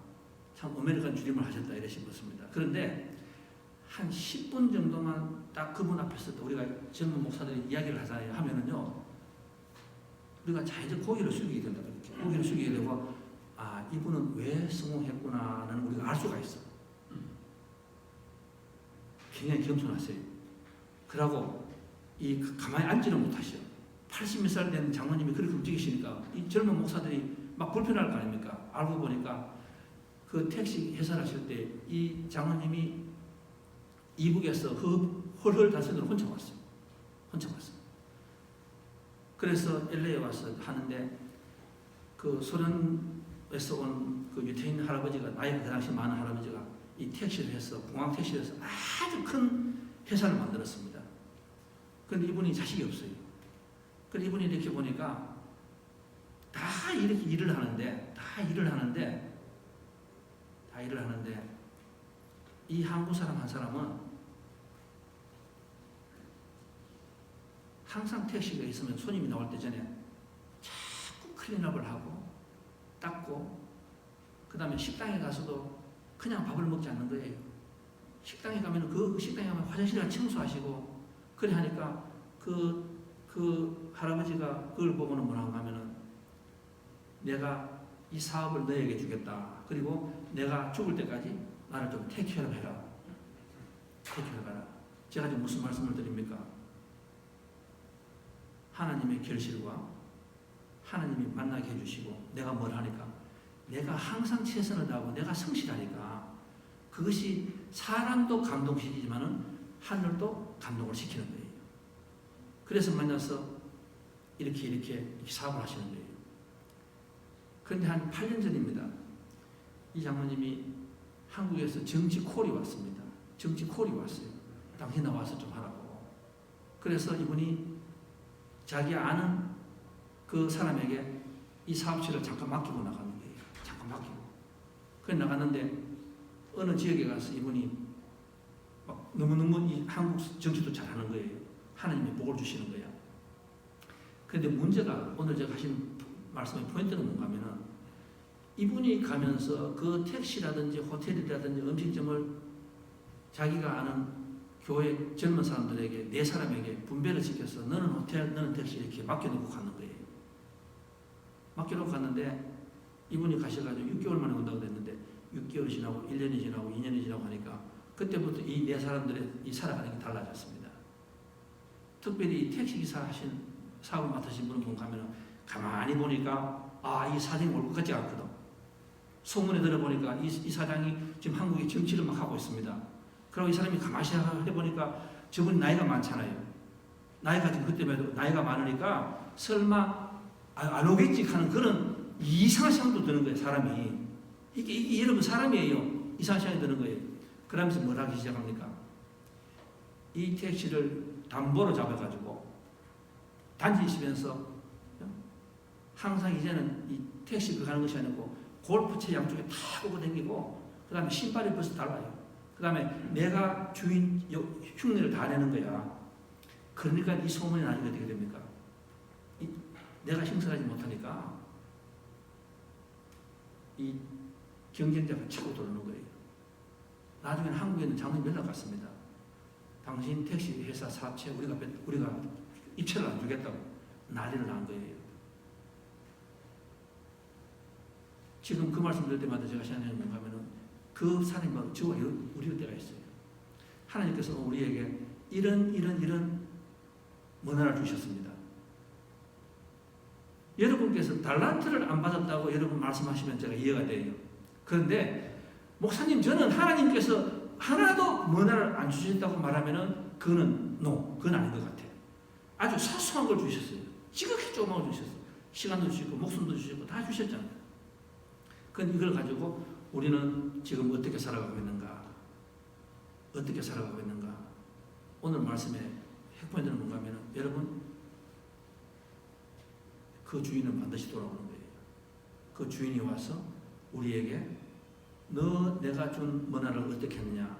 참 아메리칸 주림을 하셨다. 이래 싶었습니다. 그런데 한 10분 정도만 딱 그분 앞에서 우리가 젊은 목사들이 이야기를 하잖아요. 하면은요, 우리가 자 이제 고개를 숙이게 된다. 이렇게 고개를 숙이게 되고, 아, 이분은 왜 성공했구나는 우리가 알 수가 있어. 굉장히 겸손하세요. 그러고 가만히 앉지를 못하셔. 80몇 살 된 장로님이 그렇게 움직이시니까 이 젊은 목사들이 막 불편할 거 아닙니까? 알고 보니까 그 택시 회사를 하실 때 이 장로님이 이북에서 헐헐 달선으로 혼자 왔어요. 혼자 왔어요. 그래서 LA에 와서 하는데 그 소련에서 온 그 유태인 할아버지가, 나이가 그 당시 많은 할아버지가 이 택시를 해서, 공항 택시를 해서 아주 큰 회사를 만들었습니다. 그런데 이분이 자식이 없어요. 그래서 이분이 이렇게 보니까 다 이렇게 일을 하는데 이 한국 사람 한 사람은 항상 택시가 있으면 손님이 나올 때 전에 자꾸 클린업을 하고 닦고, 그 다음에 식당에 가서도 그냥 밥을 먹지 않는 거예요. 식당에 가면 그 식당에 가면 화장실을 청소하시고 그래 하니까 그 할아버지가 그걸 보고는 뭐라고 하면은, 내가 이 사업을 너에게 주겠다. 그리고 내가 죽을 때까지 나를 좀 테이크케어 해라. 테이크케어 해라. 제가 지금 무슨 말씀을 드립니까? 하나님의 결실과 하나님이 만나게 해주시고 내가 뭘 하니까, 내가 항상 최선을 다하고 내가 성실하니까 그것이 사람도 감동시키지만은 하늘도 감동을 시키는 거예요. 그래서 만나서 이렇게 사업을 하시는 거예요. 그런데 한 8년 전입니다. 이 장로님이 한국에서 정치 콜이 왔습니다. 정치 콜이 왔어요. 당신 나와서 좀 하라고. 그래서 이분이 자기 아는 그 사람에게 이 사업체를 잠깐 맡기고 나가는 거예요. 잠깐 맡기고. 그래 나갔는데 어느 지역에 가서 이분이 막 너무너무 이 한국 정치도 잘하는 거예요. 하나님이 복을 주시는 거야. 그런데 문제가, 오늘 제가 하신 말씀의 포인트는 뭔가 하면은, 이분이 가면서 그 택시라든지 호텔이라든지 음식점을 자기가 아는 교회 젊은 사람들에게, 네 사람에게 분배를 시켜서 너는 호텔, 너는 택시 이렇게 맡겨놓고 가는 거예요. 맡겨놓고 갔는데 이분이 가셔가지고 6개월 만에 온다고 그랬는데 6개월이 지나고 1년이 지나고 2년이 지나고 하니까 그때부터 이 네 사람들의 이 살아가는 게 달라졌습니다. 특별히 택시기사 하신 사업을 맡으신 분은 뭔가 하면 가만히 보니까 이 사장이 올 것 같지 않거든. 소문에 들어보니까 이 사장이 지금 한국에 정치를 막 하고 있습니다. 그리고 이 사람이 가만히 해보니까 저분이 나이가 많잖아요. 나이가 지금 그때만 해도 나이가 많으니까 설마 안 오겠지 하는 그런 이상한 생각도 드는 거예요. 사람이. 이게 여러분 사람이에요. 이상한 생각이 드는 거예요. 그러면서 뭘 하기 시작합니까? 이 택시를 담보로 잡아가지고 단지 있으면서 항상 이제는 이 택시 가는 것이 아니고 골프채 양쪽에 다 보고 다니고, 그 다음에 신발이 벌써 달라요. 그 다음에 내가 주인 흉내를 다 내는 거야. 그러니까 이 소문이 나중에 어떻게 됩니까? 내가 형성하지 못하니까 이 경쟁자가 치고 들어오는 거예요. 나중에는 한국에 있는 장로님 연락 갔습니다. 당신 택시 회사 사업체 우리가 입찰을 안 주겠다고 난리를 난 거예요. 지금 그 말씀 드릴 때마다 제가 생각하는 뭔가 하면은, 그 사람이 저와 우리일 때가 있어요. 하나님께서 우리에게 이런 문화를 주셨습니다. 여러분께서 달란트를 안 받았다고 여러분 말씀하시면 제가 이해가 돼요. 그런데 목사님, 저는 하나님께서 하나도 문화를 안 주셨다고 말하면은 그건 아닌 것 같아요. 아주 사소한 걸 주셨어요. 지극히 조그만 걸 주셨어요. 시간도 주시고 목숨도 주시고 다 주셨잖아요. 그런데 이걸 가지고 우리는 지금 어떻게 살아가고 있는가? 어떻게 살아가고 있는가? 오늘 말씀의 핵포인트는 뭔가 하면, 여러분, 그 주인은 반드시 돌아오는 거예요. 그 주인이 와서 우리에게 내가 준 문화를 어떻게 했느냐?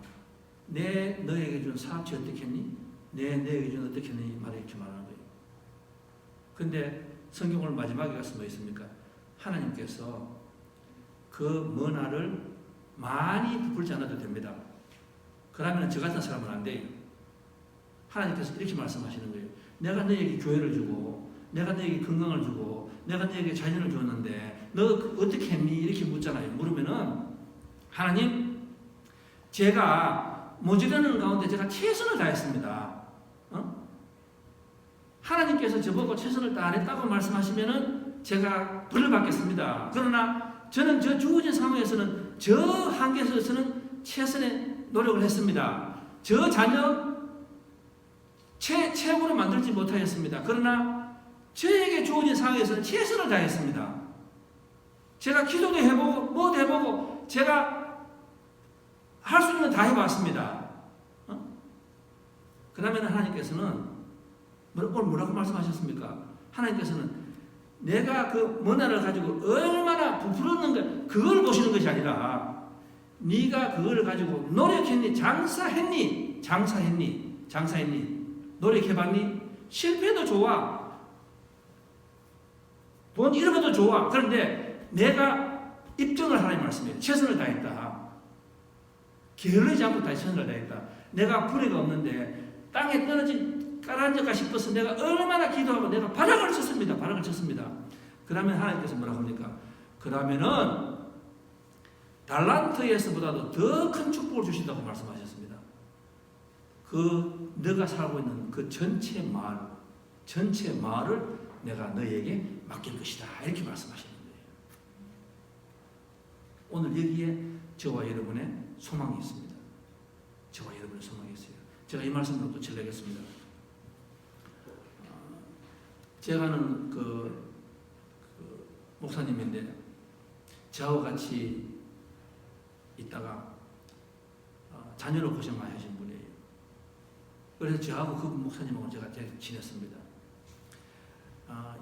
너에게 준 사업체 어떻게 했니? 너에게 준 어떻게 했느냐? 말을 이렇게 말하는 거예요. 근데 성경을 마지막에 가서 뭐 있습니까? 하나님께서 그 문화를 많이 부풀지 않아도 됩니다. 그러면 저 같은 사람은 안 돼요. 하나님께서 이렇게 말씀하시는 거예요. 내가 너에게 교회를 주고, 내가 너에게 건강을 주고, 내가 너에게 자녀를 줬는데 너 어떻게 했니? 이렇게 묻잖아요. 물으면은 하나님, 제가 모자라는 가운데 제가 최선을 다했습니다. 하나님께서 저보고 최선을 다했다고 말씀하시면은 제가 벌을 받겠습니다. 그러나 저는 저 주어진 상황에서는 저 한계에서는 최선의 노력을 했습니다. 저 자녀 최고로 만들지 못하였습니다. 그러나 저에게 주어진 상황에서는 최선을 다했습니다. 제가 기도도 해보고 뭐도 해보고 제가 할 수 있는 거 다 해봤습니다. 그 다음에 하나님께서는 오늘 뭐라고 말씀하셨습니까? 하나님께서는 내가 그 문화를 가지고 얼마나 부풀었는가 그걸 보시는 것이 아니라 네가 그걸 가지고 노력했니? 장사했니? 노력해봤니? 실패도 좋아. 돈 잃어봐도 좋아. 그런데 내가 입증을 하나님 말씀이에요. 최선을 다했다. 게을르지 않고 다 최선을 다했다. 내가 불의가 없는데 땅에 깔아앉을까 싶어서 내가 얼마나 기도하고 내가 바닥을 쳤습니다. 그러면 하나님께서 뭐라고 합니까? 그러면은 달란트에서보다도 더 큰 축복을 주신다고 말씀하셨습니다. 너가 살고 있는 그 전체 마을을 내가 너에게 맡길 것이다. 이렇게 말씀하시는 거예요. 오늘 여기에 저와 여러분의 소망이 있습니다. 저와 여러분의 소망이 있어요. 제가 이 말씀으로 끝을 내겠습니다. 제가 아는 그 목사님인데 저하고 같이 있다가 자녀로 고생 많이 하신 분이에요. 그래서 저하고 그 목사님하고 제가 되게 친했습니다.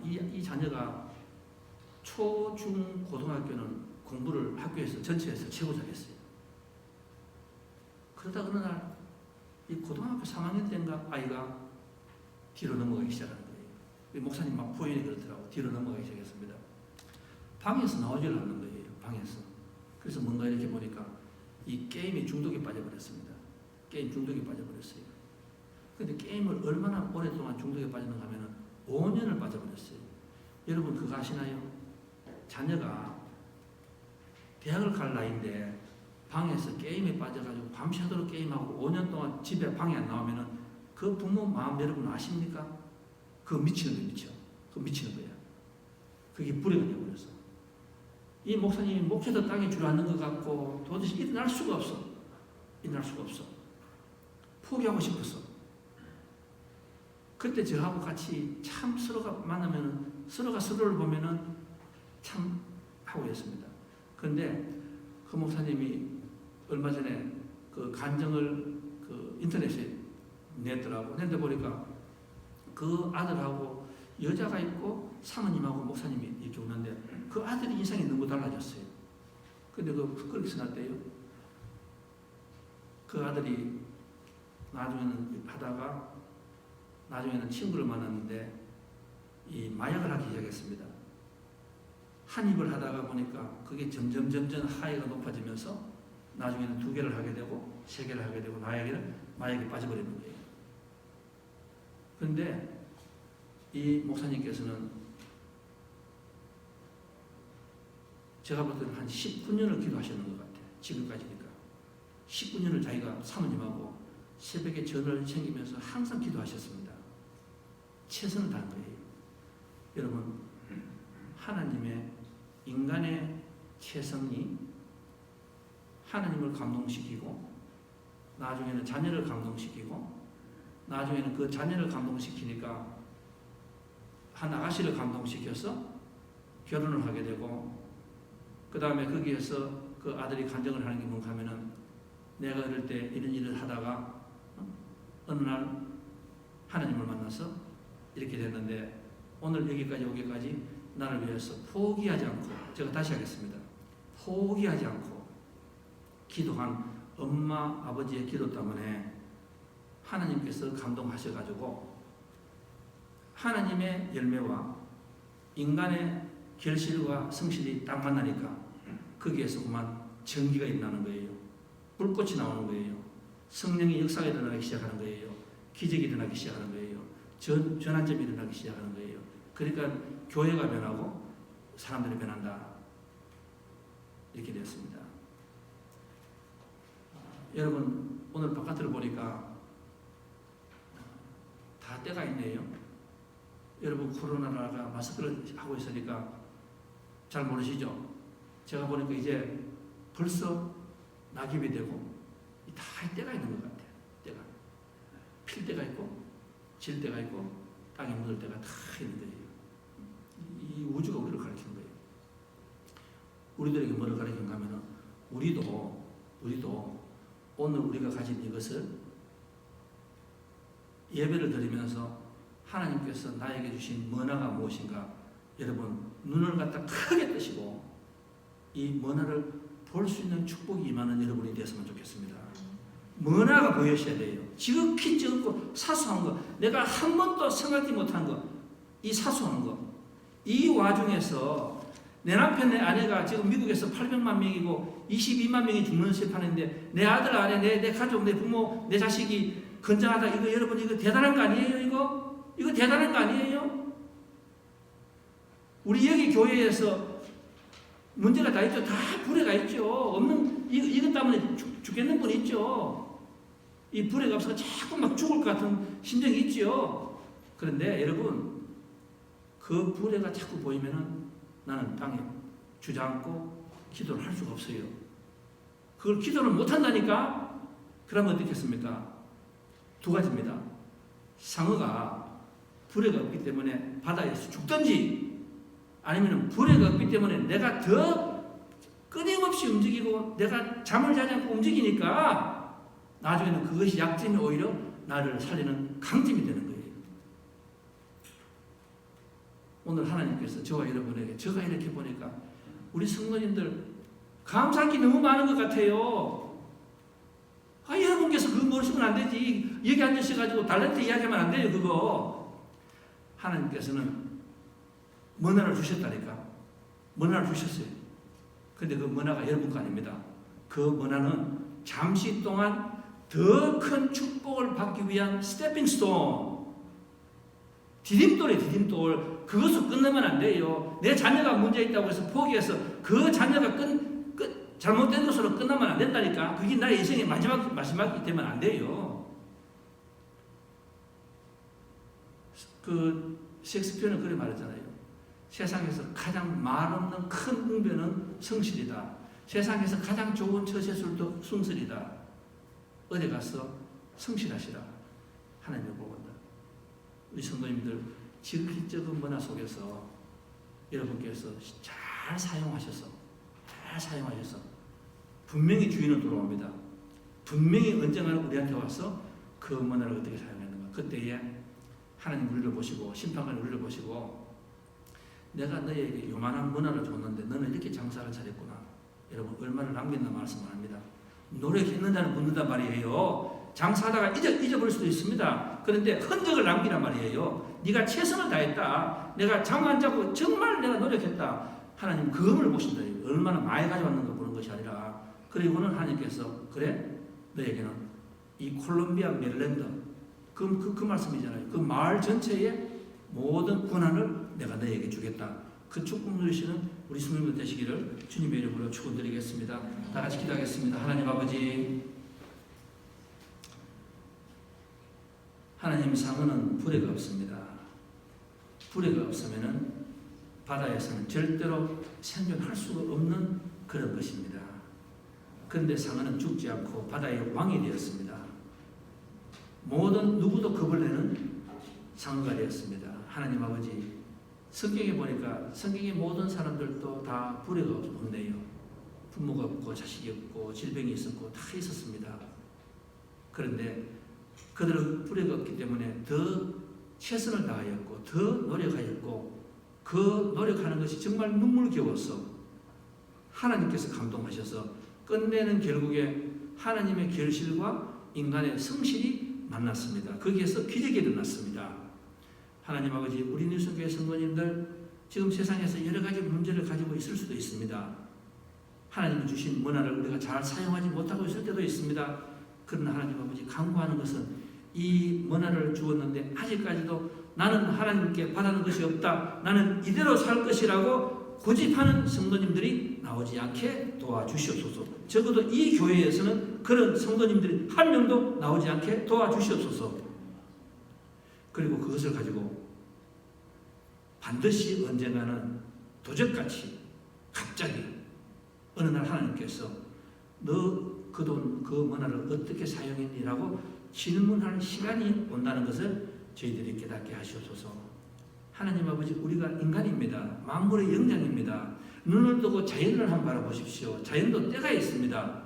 이 자녀가 초, 중, 고등학교는 공부를 학교에서 전체에서 최고 잘했어요. 그러다 어느 날 이 고등학교 3학년 때인가 아이가 뒤로 넘어가기 시작하는 거예요. 목사님 막 부인이 그렇더라고. 뒤로 넘어가기 시작했습니다. 방에서 나오질 않는 거예요. 방에서. 그래서 뭔가 이렇게 보니까 이 게임에 중독에 빠져버렸습니다. 게임 중독에 빠져버렸어요. 근데 게임을 얼마나 오랫동안 중독에 빠졌는가 하면은 5년을 빠져버렸어요. 여러분 그거 아시나요? 자녀가 대학을 갈 나이인데 방에서 게임에 빠져가지고 밤새도록 게임하고 5년 동안 집에 방에 안 나오면은 그 부모 마음 여러분 아십니까? 그거 미치는 거예요. 그거 미치는 거야. 그게 불의가 되어버렸어. 이 목사님이 목회도 땅에 주저앉는 것 같고 도대체 일어날 수가 없어. 포기하고 싶었어. 그때 저하고 같이 참 서로가 만나면은 서로가 서로를 보면은 참 하고 있습니다. 그런데 그 목사님이 얼마 전에 그 간증을 그 인터넷에 냈더라고. 냈는데 보니까 그 아들하고 여자가 있고 사모님하고 목사님이 이렇게 오는데 그 아들이 인상이 너무 달라졌어요. 근데 그렇게 생각돼요. 그 아들이 나중에는 하다가 나중에는 친구를 만났는데 이 마약을 하기 시작했습니다. 한 입을 하다가 보니까 그게 점점 하이가 높아지면서 나중에는 2개를 하게 되고 3개를 하게 되고 마약에 빠져버리는 거예요. 그런데 이 목사님께서는 제가 볼 때는 한 19년을 기도하셨는 것 같아요. 지금까지니까. 19년을 자기가 사모님하고 새벽에 전화를 챙기면서 항상 기도하셨습니다. 최선을 다한 거예요. 여러분, 하나님의 인간의 최선이 하나님을 감동시키고 나중에는 자녀를 감동시키고 나중에는 그 자녀를 감동시키니까 한 아가씨를 감동시켜서 결혼을 하게 되고 그 다음에 거기에서 그 아들이 간증을 하는 게 뭔가 하면은 내가 어릴 때 이런 일을 하다가 어느 날 하나님을 만나서 이렇게 됐는데 오늘 여기까지 오기까지 나를 위해서 포기하지 않고 제가 다시 하겠습니다. 포기하지 않고 기도한 엄마 아버지의 기도 때문에 하나님께서 감동하셔가지고 하나님의 열매와 인간의 결실과 성실이 딱 만나니까 거기에서 그만 전기가 일어나는 거예요. 불꽃이 나오는 거예요. 성령의 역사가 일어나기 시작하는 거예요. 기적이 일어나기 시작하는 거예요. 전환점이 일어나기 시작하는 거예요. 그러니까 교회가 변하고 사람들이 변한다. 이렇게 되었습니다. 여러분 오늘 바깥을 보니까 다 때가 있네요. 여러분 코로나가 마스크를 하고 있으니까 잘 모르시죠? 제가 보니까 이제 벌써 낙엽이 되고 다 때가 있는 것 같아요. 때가 필 때가 있고 질 때가 있고 땅에 묻을 때가 다 있는 거예요. 이 우주가 우리를 가르치는 거예요. 우리들에게 뭐를 가르치는가 하면 우리도 오늘 우리가 가진 이것을 예배를 드리면서 하나님께서 나에게 주신 머나가 무엇인가 여러분 눈을 갖다 크게 뜨시고 이 머나를 볼 수 있는 축복이 임하는 여러분이 되었으면 좋겠습니다. 머나가 보여셔야 돼요. 지극히 적고 사소한 거, 내가 한 번도 생각지 못한 거, 이 사소한 거, 이 와중에서 내 남편, 내 아내가 지금 미국에서 800만 명이고 22만 명이 죽는 심판인데 내 아들, 아내, 내 가족, 내 부모, 내 자식이 건장하다. 이거 여러분 이거 대단한 거 아니에요? 이거 대단한 거 아니에요? 우리 여기 교회에서 문제가 다 있죠. 다 불의가 있죠. 없는 이것 때문에 죽겠는 분 있죠. 이 불의가 없어서 자꾸 막 죽을 것 같은 심정이 있죠. 그런데 여러분 그 불의가 자꾸 보이면은 나는 땅에 주저앉고 기도를 할 수가 없어요. 그걸 기도를 못 한다니까? 그러면 어떻겠습니까? 두 가지입니다. 상어가 불의가 없기 때문에 바다에서 죽든지 아니면 불의가 없기 때문에 내가 더 끊임없이 움직이고 내가 잠을 자지 않고 움직이니까 나중에는 그것이 약점이 오히려 나를 살리는 강점이 되는 거예요. 오늘 하나님께서 저와 여러분에게 제가 이렇게 보니까 우리 성도님들 감사할 게 너무 많은 것 같아요. 여러분께서 그거 모르시면 안 되지. 여기 앉으셔가지고 달란트 이야기하면 안 돼요. 그거 하나님께서는 머나를 주셨다니까. 머나를 주셨어요. 근데 그 머나가 여러분 거 아닙니다. 그 머나는 잠시 동안 더 큰 축복을 받기 위한 스태핑 스톤, 디딤돌이에요. 디딤돌. 그것을 끝내면 안 돼요. 내 자녀가 문제 있다고 해서 포기해서 그 자녀가 잘못된 것으로 끝나면 안 된다니까. 그게 나의 인생의 마지막이 되면 안 돼요. 그 셰익스피어는 그렇게 말했잖아요. 세상에서 가장 말 없는 큰 웅변은 성실이다. 세상에서 가장 좋은 처세술도 순설이다. 어디 가서 성실하시라. 하나님을 보건다. 우리 성도님들 지극히 적은 문화 속에서 여러분께서 잘 사용하셔서 분명히 주인은 돌아옵니다. 분명히 언젠가 우리한테 와서 그 문화를 어떻게 사용했는가. 그때에 하나님 우리를 보시고 심판관이 우리를 보시고 내가 너에게 요만한 문화를 줬는데 너는 이렇게 장사를 잘했구나. 여러분 얼마나 남겼나 말씀을 합니다. 노력했는 자는 묻는단 말이에요. 장사하다가 잊어버릴 수도 있습니다. 그런데 흔적을 남기란 말이에요. 네가 최선을 다했다. 내가 잠 안 자고 정말 내가 노력했다. 하나님 그음을 보신다. 얼마나 많이 가져왔는가 보는 것이 아니라 그리고는 하나님께서 그래? 너에게는 이 콜롬비아 메릴랜드 그 말씀이잖아요. 그 마을 전체의 모든 권한을 내가 너에게 주겠다. 그 축복 누리시는 우리 성도님들 되시기를 주님의 이름으로 축원드리겠습니다. 다 같이 기도하겠습니다. 하나님 아버지, 하나님 상어는 불의가 없습니다. 불의가 없으면은 바다에서는 절대로 생존할 수가 없는 그런 것입니다. 그런데 상어는 죽지 않고 바다의 왕이 되었습니다. 모든 누구도 겁을 내는 상어가 되었습니다. 하나님 아버지, 성경에 보니까 성경의 모든 사람들도 다 불의가 없네요. 부모가 없고 자식이 없고 질병이 있었고 다 있었습니다. 그런데 그들은 불의가 없기 때문에 더 최선을 다하였고 더 노력하였고 그 노력하는 것이 정말 눈물겨워서 하나님께서 감동하셔서 끝내는 결국에 하나님의 결실과 인간의 성실이 만났습니다. 거기에서 기적이 일어났습니다. 하나님 아버지, 우리 뉴스교회 성도님들 지금 세상에서 여러 가지 문제를 가지고 있을 수도 있습니다. 하나님이 주신 문화를 우리가 잘 사용하지 못하고 있을 때도 있습니다. 그러나 하나님 아버지, 간구하는 것은 이 문화를 주었는데 아직까지도 나는 하나님께 바라는 것이 없다, 나는 이대로 살 것이라고 고집하는 성도님들이 나오지 않게 도와주시옵소서. 적어도 이 교회에서는 그런 성도님들이 한 명도 나오지 않게 도와주시옵소서. 그리고 그것을 가지고 반드시 언젠가는 도적같이 갑자기 어느 날 하나님께서 너 그돈 그 문화를 어떻게 사용했니라고 질문할 시간이 온다는 것을 저희들이 깨닫게 하시옵소서. 하나님 아버지, 우리가 인간입니다. 만물의 영장입니다. 눈을 뜨고 자연을 한번 바라보십시오. 자연도 때가 있습니다.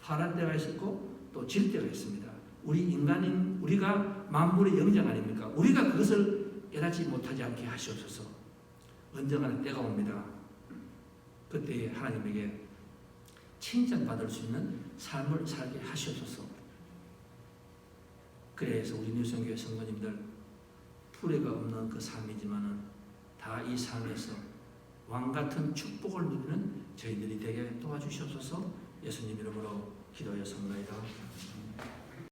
파란 때가 있었고 또 질 때가 있습니다. 우리 인간인 우리가 만물의 영장 아닙니까? 우리가 그것을 깨닫지 못하지 않게 하시옵소서. 언젠가는 때가 옵니다. 그때 하나님에게 칭찬받을 수 있는 삶을 살게 하시옵소서. 그래서 우리 뉴성교회 성도님들 풀이가 없는 그 삶이지만은 다 이 삶에서 왕같은 축복을 누리는 저희들이 되게 도와주시옵소서. 예수님 이름으로 기도하였습니다.